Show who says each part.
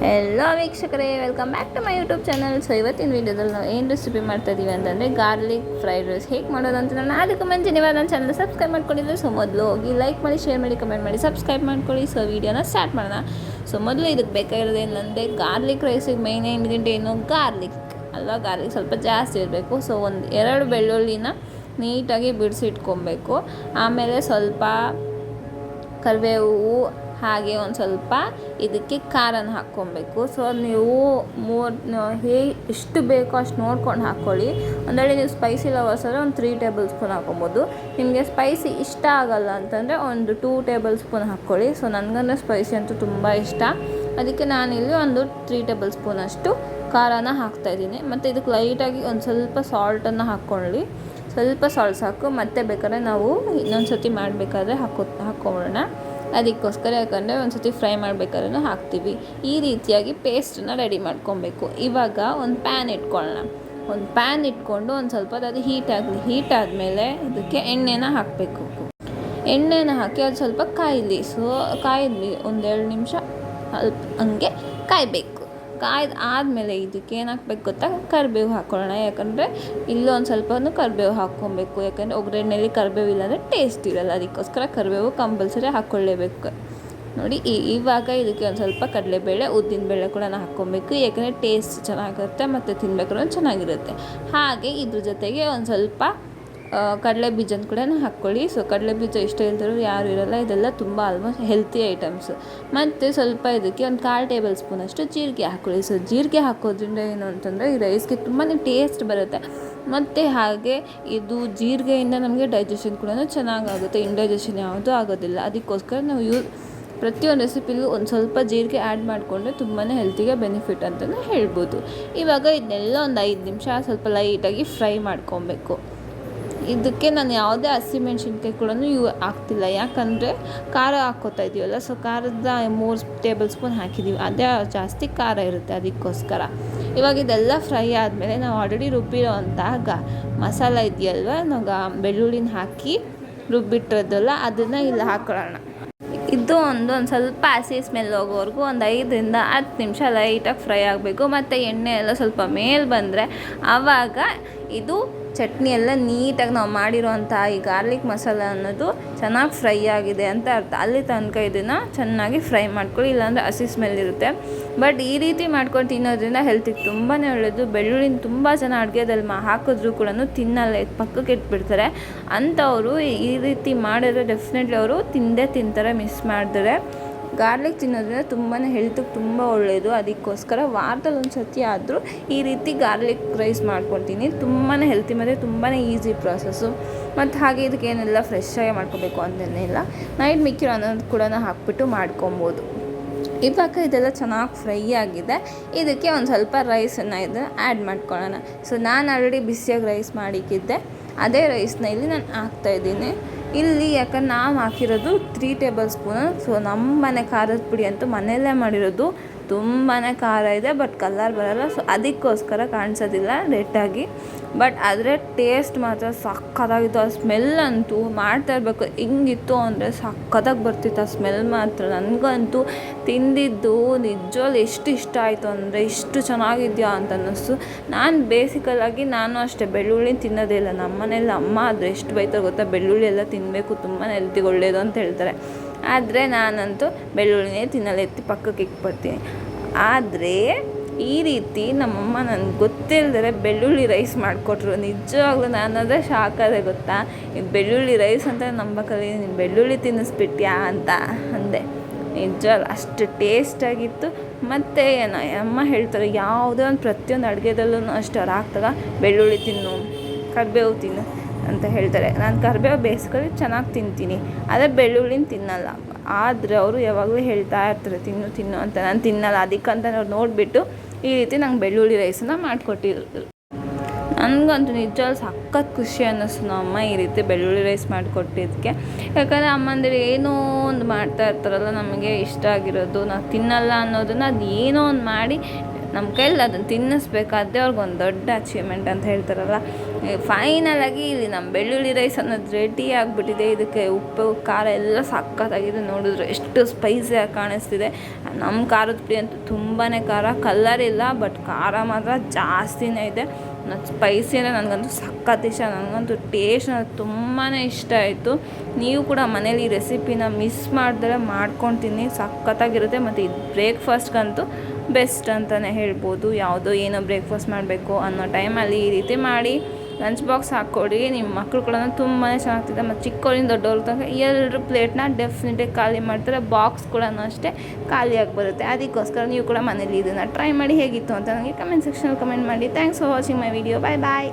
Speaker 1: Hello ವೀಕ್ಷಕರೇ, welcome back to my YouTube channel. So ಇವತ್ತಿನ ವೀಡಿಯೋದಲ್ಲಿ ನಾವು ಏನು ರೆಸಿಪಿ ಮಾಡ್ತಾ ಇದ್ದೀವಿ ಅಂತಂದರೆ ಗಾರ್ಲಿಕ್ ಫ್ರೈಡ್ ರೈಸ್ ಹೇಗೆ ಮಾಡೋದು ಅಂತ ನಾನು ಅದಕ್ಕೆ ಮುಂಚೆ ನೀವು ನನ್ನ ಚಾನಲ್ ಸಬ್ಸ್ಕ್ರೈಬ್ ಮಾಡ್ಕೊಂಡಿದ್ದೆ. ಸೊ ಮೊದಲು ಹೋಗಿ ಲೈಕ್ ಮಾಡಿ, ಶೇರ್ ಮಾಡಿ, ಕಮೆಂಟ್ ಮಾಡಿ, ಸಬ್ಸ್ಕ್ರೈಬ್ ಮಾಡ್ಕೊಳ್ಳಿ. ಸೊ ವೀಡಿಯೋನ ಸ್ಟಾರ್ಟ್ ಮಾಡೋಣ. ಸೊ ಮೊದಲು ಇದಕ್ಕೆ ಬೇಕಾಗಿರೋದು ಏನಂದರೆ ಗಾರ್ಲಿಕ್ ರೈಸಿಗೆ ಮೇನ್ ಇಂಗ್ರೀಡಿಯೆಂಟ್ ಏನು, ಗಾರ್ಲಿಕ್ ಅಲ್ವಾ. ಗಾರ್ಲಿಕ್ ಸ್ವಲ್ಪ ಜಾಸ್ತಿ ಇರಬೇಕು. ಸೊ 2 ಬೆಳ್ಳುಳ್ಳಿನ ನೀಟಾಗಿ ಬಿಡಿಸಿ ಇಟ್ಕೊಬೇಕು. ಆಮೇಲೆ ಸ್ವಲ್ಪ ಕರಿಬೇವು, ಹಾಗೆ ಒಂದು ಸ್ವಲ್ಪ ಇದಕ್ಕೆ ಖಾರನ ಹಾಕ್ಕೊಬೇಕು. ಸೊ ನೀವು ಎಷ್ಟು ಬೇಕೋ ಅಷ್ಟು ನೋಡ್ಕೊಂಡು ಹಾಕ್ಕೊಳ್ಳಿ. ಒಂದೆಡೆ ನೀವು ಸ್ಪೈಸಿ ಲವರ್ಸ್ ಅಂದರೆ ಒಂದು 3 ಟೇಬಲ್ ಸ್ಪೂನ್ ಹಾಕ್ಕೊಬೋದು. ನಿಮಗೆ ಸ್ಪೈಸಿ ಇಷ್ಟ ಆಗಲ್ಲ ಅಂತಂದರೆ ಒಂದು 2 ಟೇಬಲ್ ಸ್ಪೂನ್ ಹಾಕ್ಕೊಳ್ಳಿ. ಸೊ ನನಗಂದ್ರೆ ಸ್ಪೈಸಿ ಅಂತೂ ತುಂಬ ಇಷ್ಟ, ಅದಕ್ಕೆ ನಾನಿಲ್ಲಿ ಒಂದು 3 ಟೇಬಲ್ ಸ್ಪೂನಷ್ಟು ಖಾರನ ಹಾಕ್ತಾಯಿದ್ದೀನಿ. ಮತ್ತು ಇದಕ್ಕೆ ಲೈಟಾಗಿ ಒಂದು ಸ್ವಲ್ಪ ಸಾಲ್ಟನ್ನು ಹಾಕ್ಕೊಳ್ಳಿ. ಸ್ವಲ್ಪ ಸಾಲ್ಟ್ ಸಾಕು. ಮತ್ತು ಬೇಕಾದ್ರೆ ನಾವು ಇನ್ನೊಂದು ಸತಿ ಮಾಡಬೇಕಾದ್ರೆ ಹಾಕ್ಕೊಳ್ಳೋಣ. ಅದಕ್ಕೋಸ್ಕರ, ಯಾಕಂದರೆ ಒಂದು ಸತಿ ಫ್ರೈ ಮಾಡಬೇಕಾದ್ರೂ ಹಾಕ್ತೀವಿ. ಈ ರೀತಿಯಾಗಿ ಪೇಸ್ಟನ್ನ ರೆಡಿ ಮಾಡ್ಕೊಬೇಕು. ಇವಾಗ ಒಂದು ಪ್ಯಾನ್ ಇಟ್ಕೊಳ್ಳೋಣ. ಒಂದು ಪ್ಯಾನ್ ಇಟ್ಕೊಂಡು ಒಂದು ಸ್ವಲ್ಪ ಅದು ಹೀಟ್ ಆದಮೇಲೆ ಇದಕ್ಕೆ ಎಣ್ಣೆನ ಹಾಕಬೇಕು. ಎಣ್ಣೆನ ಹಾಕಿ ಅದು ಸ್ವಲ್ಪ ಕಾಯಲಿ. ಸೊ ಕಾಯಿದ್ವಿ ಒಂದು 2 ನಿಮಿಷ ಹಂಗೆ ಕಾಯಬೇಕು. ಆದಮೇಲೆ ಇದಕ್ಕೆ ಏನು ಹಾಕ್ಬೇಕು ಗೊತ್ತಾ, ಕರಿಬೇವು ಹಾಕ್ಕೊಳ್ಳೋಣ. ಯಾಕಂದರೆ ಇಲ್ಲೊಂದು ಸ್ವಲ್ಪ ಕರಿಬೇವು ಹಾಕ್ಕೊಬೇಕು. ಯಾಕಂದರೆ ಒಗ್ಗರಣೆಯಲ್ಲಿ ಕರಿಬೇವು ಇಲ್ಲಾಂದರೆ ಟೇಸ್ಟ್ ಇರೋಲ್ಲ. ಅದಕ್ಕೋಸ್ಕರ ಕರಿಬೇವು ಕಂಪಲ್ಸರಿ ಹಾಕ್ಕೊಳ್ಳೇಬೇಕು. ನೋಡಿ, ಇವಾಗ ಇದಕ್ಕೆ ಒಂದು ಸ್ವಲ್ಪ ಕಡಲೆಬೇಳೆ, ಉದ್ದಿನಬೇಳೆ ಕೂಡ ಹಾಕ್ಕೊಬೇಕು. ಯಾಕಂದರೆ ಟೇಸ್ಟ್ ಚೆನ್ನಾಗಿರುತ್ತೆ ಮತ್ತು ತಿನ್ಬೇಕಾದ್ರೂ ಚೆನ್ನಾಗಿರುತ್ತೆ. ಹಾಗೆ ಇದ್ರ ಜೊತೆಗೆ ಒಂದು ಸ್ವಲ್ಪ ಕಡಲೆ ಬೀಜನ ಕೂಡ ಹಾಕ್ಕೊಳ್ಳಿ. ಸೊ ಕಡಲೆ ಬೀಜ ಇಷ್ಟ ಇಲ್ದಿರೋ ಯಾರು ಇರೋಲ್ಲ. ಇದೆಲ್ಲ ತುಂಬ ಆಲ್ಮೋಸ್ಟ್ ಹೆಲ್ತಿ ಐಟಮ್ಸ್. ಮತ್ತು ಸ್ವಲ್ಪ ಇದಕ್ಕೆ ಒಂದು 1/4 ಟೇಬಲ್ ಸ್ಪೂನಷ್ಟು ಜೀರಿಗೆ ಹಾಕ್ಕೊಳ್ಳಿ. ಸೊ ಜೀರಿಗೆ ಹಾಕೋದ್ರಿಂದ ಏನು ಅಂತಂದರೆ ಈ ರೈಸ್ಗೆ ತುಂಬಾ ಟೇಸ್ಟ್ ಬರುತ್ತೆ. ಮತ್ತು ಹಾಗೆ ಇದು ಜೀರಿಗೆಯಿಂದ ನಮಗೆ ಡೈಜೆಷನ್ ಕೂಡ ಚೆನ್ನಾಗಾಗುತ್ತೆ. ಇಂಡೈಜೆಷನ್ ಯಾವುದೂ ಆಗೋದಿಲ್ಲ. ಅದಕ್ಕೋಸ್ಕರ ನಾವು ಪ್ರತಿಯೊಂದು ರೆಸಿಪಿಗೂ ಒಂದು ಸ್ವಲ್ಪ ಜೀರಿಗೆ ಆ್ಯಡ್ ಮಾಡಿಕೊಂಡ್ರೆ ತುಂಬಾ ಹೆಲ್ತಿಗೆ ಬೆನಿಫಿಟ್ ಅಂತಲೇ ಹೇಳ್ಬೋದು. ಇವಾಗ ಇದನ್ನೆಲ್ಲ ಒಂದು 5 ನಿಮಿಷ ಸ್ವಲ್ಪ ಲೈಟಾಗಿ ಫ್ರೈ ಮಾಡ್ಕೊಬೇಕು. ಇದಕ್ಕೆ ನಾನು ಯಾವುದೇ ಹಸಿಮೆಣ್ಸಿನ್ಕಾಯಿ ಕೂಡ ಹಾಕ್ತಿಲ್ಲ. ಯಾಕಂದರೆ ಖಾರ ಹಾಕ್ಕೋತಾ ಇದೀವಲ್ಲ. ಸೊ ಖಾರದ 3 ಟೇಬಲ್ ಸ್ಪೂನ್ ಹಾಕಿದ್ದೀವಿ, ಅದೇ ಜಾಸ್ತಿ ಖಾರ ಇರುತ್ತೆ. ಅದಕ್ಕೋಸ್ಕರ ಇವಾಗ ಇದೆಲ್ಲ ಫ್ರೈ ಆದಮೇಲೆ ನಾವು ಆಲ್ರೆಡಿ ರುಬ್ಬಿರೋ ಅಂತಹ ಮಸಾಲ ಇದೆಯಲ್ವ, ನಾವು ಬೆಳ್ಳುಳ್ಳಿನ ಹಾಕಿ ರುಬ್ಬಿಟ್ಟಿರೋದಲ್ಲ, ಅದನ್ನು ಇಲ್ಲಿ ಹಾಕೊಳ್ಳೋಣ. ಇದು ಒಂದು ಸ್ವಲ್ಪ ಹಸಿ ಸ್ಮೆಲ್ ಹೋಗೋವರೆಗೂ ಒಂದು 5ರಿಂದ 10 ನಿಮಿಷ ಲೈಟಾಗಿ ಫ್ರೈ ಆಗಬೇಕು. ಮತ್ತು ಎಣ್ಣೆ ಎಲ್ಲ ಸ್ವಲ್ಪ ಮೇಲೆ ಬಂದರೆ ಆವಾಗ ಇದು ಚಟ್ನಿ ಎಲ್ಲ ನೀಟಾಗಿ ನಾವು ಮಾಡಿರೋವಂಥ ಈ ಗಾರ್ಲಿಕ್ ಮಸಾಲ ಅನ್ನೋದು ಚೆನ್ನಾಗಿ ಫ್ರೈ ಆಗಿದೆ ಅಂತ ಅರ್ಥ. ಅಲ್ಲಿ ತನಕ ಇದನ್ನು ಚೆನ್ನಾಗಿ ಫ್ರೈ ಮಾಡ್ಕೊಳ್ಳಿ, ಇಲ್ಲಾಂದರೆ ಹಸಿ ಸ್ಮೆಲ್ ಇರುತ್ತೆ. ಬಟ್ ಈ ರೀತಿ ಮಾಡ್ಕೊಂಡು ತಿನ್ನೋದ್ರಿಂದ ಹೆಲ್ತಿಗೆ ತುಂಬಾ ಒಳ್ಳೆಯದು. ಬೆಳ್ಳುಳ್ಳಿನ ತುಂಬ ಜನ ಅಡುಗೆದಲ್ಲಿ ಹಾಕಿದ್ರೂ ಕೂಡ ತಿನ್ನಲ್ಲ, ಪಕ್ಕಕ್ಕೆ ಇಟ್ಬಿಡ್ತಾರೆ. ಅಂಥವರು ಈ ರೀತಿ ಮಾಡಿದ್ರೆ ಡೆಫಿನೆಟ್ಲಿ ಅವರು ತಿಂತಾರೆ, ಮಿಸ್ ಮಾಡಿದ್ರೆ. ಗಾರ್ಲಿಕ್ ತಿನ್ನೋದ್ರಿಂದ ತುಂಬಾ ಹೆಲ್ತಿಗೆ ತುಂಬ ಒಳ್ಳೆಯದು. ಅದಕ್ಕೋಸ್ಕರ ವಾರದಲ್ಲಿ ಒಂದು ಸತಿ ಆದರೂ ಈ ರೀತಿ ಗಾರ್ಲಿಕ್ ರೈಸ್ ಮಾಡ್ಕೊತೀನಿ. ತುಂಬಾ ಹೆಲ್ತಿ ಮತ್ತು ತುಂಬಾ ಈಸಿ ಪ್ರಾಸೆಸ್ಸು. ಮತ್ತು ಹಾಗೆ ಇದಕ್ಕೇನೆಲ್ಲ ಫ್ರೆಶ್ಶಾಗಿ ಮಾಡ್ಕೋಬೇಕು ಅಂತೇನಿಲ್ಲ, ನೈಟ್ ಮಿಕ್ಕಿರೋ ಅನ್ನೋದು ಕೂಡ ಹಾಕ್ಬಿಟ್ಟು ಮಾಡ್ಕೊಬೋದು. ಇವಾಗ ಇದೆಲ್ಲ ಚೆನ್ನಾಗಿ ಫ್ರೈ ಆಗಿದೆ. ಇದಕ್ಕೆ ಒಂದು ಸ್ವಲ್ಪ ರೈಸನ್ನು ಆ್ಯಡ್ ಮಾಡ್ಕೊಳ್ಳೋಣ. ಸೊ ನಾನು ಆಲ್ರೆಡಿ ಬಿಸಿಯಾಗಿ ರೈಸ್ ಮಾಡಿಕ್ಕಿದ್ದೆ, ಅದೇ ರೈಸ್ನ ಇಲ್ಲಿ ನಾನು ಹಾಕ್ತಾಯಿದ್ದೀನಿ. ಇಲ್ಲಿ ಯಾಕಂದ್ರೆ ನಾವು ಹಾಕಿರೋದು 3 ಟೇಬಲ್ ಸ್ಪೂನು. ಸೊ ನಮ್ಮ ಮನೆ ಖಾರದ ಪುಡಿ ಅಂತೂ ಮನೆಯಲ್ಲೇ ಮಾಡಿರೋದು, ತುಂಬಾ ಖಾರ ಇದೆ. ಬಟ್ ಕಲರ್ ಬರೋಲ್ಲ, ಸೊ ಅದಕ್ಕೋಸ್ಕರ ಕಾಣಿಸೋದಿಲ್ಲ ರೆಡ್ಡಾಗಿ. ಬಟ್ ಆದರೆ ಟೇಸ್ಟ್ ಮಾತ್ರ ಸಕ್ಕತ್ತಾಗಿತ್ತು. ಆ ಸ್ಮೆಲ್ ಅಂತೂ ಮಾಡ್ತಾ ಇರಬೇಕು. ಹಿಂಗಿತ್ತು ಅಂದರೆ ಸಕ್ಕತ್ತಾಗಿ ಬರ್ತಿತ್ತು ಆ ಸ್ಮೆಲ್ ಮಾತ್ರ. ನನಗಂತೂ ತಿಂದಿದ್ದು ನಿಜವಾಗ್ಲೂ ಎಷ್ಟು ಇಷ್ಟ ಆಯಿತು ಅಂದರೆ, ಇಷ್ಟು ಚೆನ್ನಾಗಿದೆಯಾ ಅಂತ ಅನ್ನಿಸ್ತು. ನಾನು ಅಷ್ಟೇ ಬೆಳ್ಳುಳ್ಳಿ ತಿನ್ನೋದೇ ಇಲ್ಲ. ನಮ್ಮ ಮನೇಲಿ ಅಮ್ಮ ಆದರೆ ಎಷ್ಟು ಬೈತಾರೆ ಗೊತ್ತಾ, ಬೆಳ್ಳುಳ್ಳಿ ಎಲ್ಲ ತಿನ್ನಬೇಕು, ತುಂಬಾ ಹೆಲ್ತಿಗೆ ಒಳ್ಳೆಯದು ಅಂತ ಹೇಳ್ತಾರೆ. ಆದರೆ ನಾನಂತೂ ಬೆಳ್ಳುಳ್ಳಿನೇ ತಿನ್ನಲ್ಲ, ಎತ್ತಿ ಪಕ್ಕಕ್ಕೆ ಇಕ್ಬಿಡ್ತೀನಿ. ಆದರೆ ಈ ರೀತಿ ನಮ್ಮಮ್ಮ ನನಗೆ ಗೊತ್ತಿಲ್ಲದೆ ಬೆಳ್ಳುಳ್ಳಿ ರೈಸ್ ಮಾಡಿಕೊಟ್ರು. ನಿಜವಾಗ್ಲೂ ನಾನಾದರೆ ಶಾಕ್ ಆದೆ ಗೊತ್ತಾ. ಇದು ಬೆಳ್ಳುಳ್ಳಿ ರೈಸ್ ಅಂತ ನಂಬಕ್ಕಲ್ಲಿ ನೀನು ಬೆಳ್ಳುಳ್ಳಿ ತಿನ್ನಿಸ್ಬಿಟ್ಯಾ ಅಂತ ಅಂದೆ. ನಿಜವಾಗ್ಲೂ ಅಷ್ಟು ಟೇಸ್ಟಾಗಿತ್ತು. ಮತ್ತು ಅಮ್ಮ ಹೇಳ್ತಾರೆ ಯಾವುದೇ ಒಂದು ಪ್ರತಿಯೊಂದು ಅಡುಗೆದಲ್ಲೂ ಅಷ್ಟು ಅವ್ರು ಹಾಕ್ದಾಗ ಬೆಳ್ಳುಳ್ಳಿ ತಿನ್ನು, ಕರಿಬೇವು ತಿನ್ನು ಅಂತ ಹೇಳ್ತಾರೆ. ನಾನು ಕರಿಬೇವು ಬೇಯಿಸ್ಕೊಂಡು ಚೆನ್ನಾಗಿ ತಿಂತೀನಿ, ಆದರೆ ಬೆಳ್ಳುಳ್ಳಿನ ತಿನ್ನಲ್ಲ. ಆದರೆ ಅವರು ಯಾವಾಗಲೂ ಹೇಳ್ತಾ ಇರ್ತಾರೆ ತಿನ್ನು ಅಂತ. ನಾನು ತಿನ್ನಲ್ಲ. ಅದಕ್ಕಂತ ಅವ್ರು ನೋಡಿಬಿಟ್ಟು ಈ ರೀತಿ ನಂಗೆ ಬೆಳ್ಳುಳ್ಳಿ ರೈಸನ್ನು ಮಾಡಿಕೊಟ್ಟಿದ್ರು. ನನಗಂತೂ ನಿಜವಾಗ್ಲೂ ಸಖತ್ ಖುಷಿ ಅನ್ನಿಸ್ತು ನಮ್ಮಮ್ಮ ಈ ರೀತಿ ಬೆಳ್ಳುಳ್ಳಿ ರೈಸ್ ಮಾಡಿಕೊಟ್ಟಿದ್ದಕ್ಕೆ. ಯಾಕಂದರೆ ಅಮ್ಮಂದಿರು ಏನೋ ಒಂದು ಮಾಡ್ತಾ ಇರ್ತಾರಲ್ಲ, ನಮಗೆ ಇಷ್ಟ ಆಗಿರೋದು ನಾವು ತಿನ್ನಲ್ಲ ಅನ್ನೋದನ್ನು ಅದು ಏನೋ ಒಂದು ಮಾಡಿ ನಮ್ಮ ಕೈಯಲ್ಲಿ ಅದನ್ನು ತಿನ್ನಿಸ್ಬೇಕಾದ್ರೆ ಅವ್ರಿಗೊಂದು ದೊಡ್ಡ ಅಚೀವ್ಮೆಂಟ್ ಅಂತ ಹೇಳ್ತಾರಲ್ಲ. ಫೈನಲಾಗಿ ಇಲ್ಲಿ ನಮ್ಮ ಬೆಳ್ಳುಳ್ಳಿ ರೈಸ್ ಅನ್ನೋದು ರೆಡಿ ಆಗಿಬಿಟ್ಟಿದೆ. ಇದಕ್ಕೆ ಉಪ್ಪು ಖಾರ ಎಲ್ಲ ಸಕ್ಕತ್ತಾಗಿದೆ. ನೋಡಿದ್ರು ಎಷ್ಟು ಸ್ಪೈಸಿಯಾಗಿ ಕಾಣಿಸ್ತಿದೆ. ನಮ್ಮ ಖಾರದ ಪುಡಿ ಅಂತೂ ತುಂಬಾ ಖಾರ, ಕಲ್ಲರ್ ಇಲ್ಲ ಬಟ್ ಖಾರ ಮಾತ್ರ ಜಾಸ್ತಿನೇ ಇದೆ. ಸ್ಪೈಸಿ ಅಂದರೆ ನನಗಂತೂ ಸಖತ್ ಇಷ್ಟ, ನನಗಂತೂ ಟೇಸ್ಟ್ ತುಂಬಾ ಇಷ್ಟ ಆಯಿತು. ನೀವು ಕೂಡ ಮನೇಲಿ ಈ ರೆಸಿಪಿನ ಮಿಸ್ ಮಾಡಿದ್ರೆ ಮಾಡ್ಕೊಂಡು ತಿನ್ನಿ, ಸಖತ್ತಾಗಿರುತ್ತೆ. ಮತ್ತು ಇದು ಬ್ರೇಕ್ಫಾಸ್ಟ್ಗಂತೂ ಬೆಸ್ಟ್ ಅಂತಲೇ ಹೇಳ್ಬೋದು. ಯಾವುದೋ ಏನೋ ಬ್ರೇಕ್ಫಾಸ್ಟ್ ಮಾಡಬೇಕು ಅನ್ನೋ ಟೈಮಲ್ಲಿ ಈ ರೀತಿ ಮಾಡಿ ಲಂಚ್ ಬಾಕ್ಸ್ ಹಾಕ್ಕೊಡಿ. ನಿಮ್ಮ ಮಕ್ಕಳು ಕೂಡ ತುಂಬಾ ಚೆನ್ನಾಗ್ತಿದೆ. ಮತ್ತು ಚಿಕ್ಕವರಿಂದ ದೊಡ್ಡವ್ರ ತನಕ ಎಲ್ಲರೂ ಪ್ಲೇಟ್ನ ಡೆಫಿನೆಟಾಗಿ ಖಾಲಿ ಮಾಡ್ತಾರೆ. ಬಾಕ್ಸ್ ಕೂಡ ಅಷ್ಟೇ ಖಾಲಿಯಾಗಿ ಬರುತ್ತೆ. ಅದಕ್ಕೋಸ್ಕರ ನೀವು ಕೂಡ ಮನೇಲಿ ಇದನ್ನು ಟ್ರೈ ಮಾಡಿ ಹೇಗಿತ್ತು ಅಂತ ನನಗೆ ಕಮೆಂಟ್ ಸೆಕ್ಷನಲ್ಲಿ ಕಮೆಂಟ್ ಮಾಡಿ. Thanks for watching my video. Bye bye.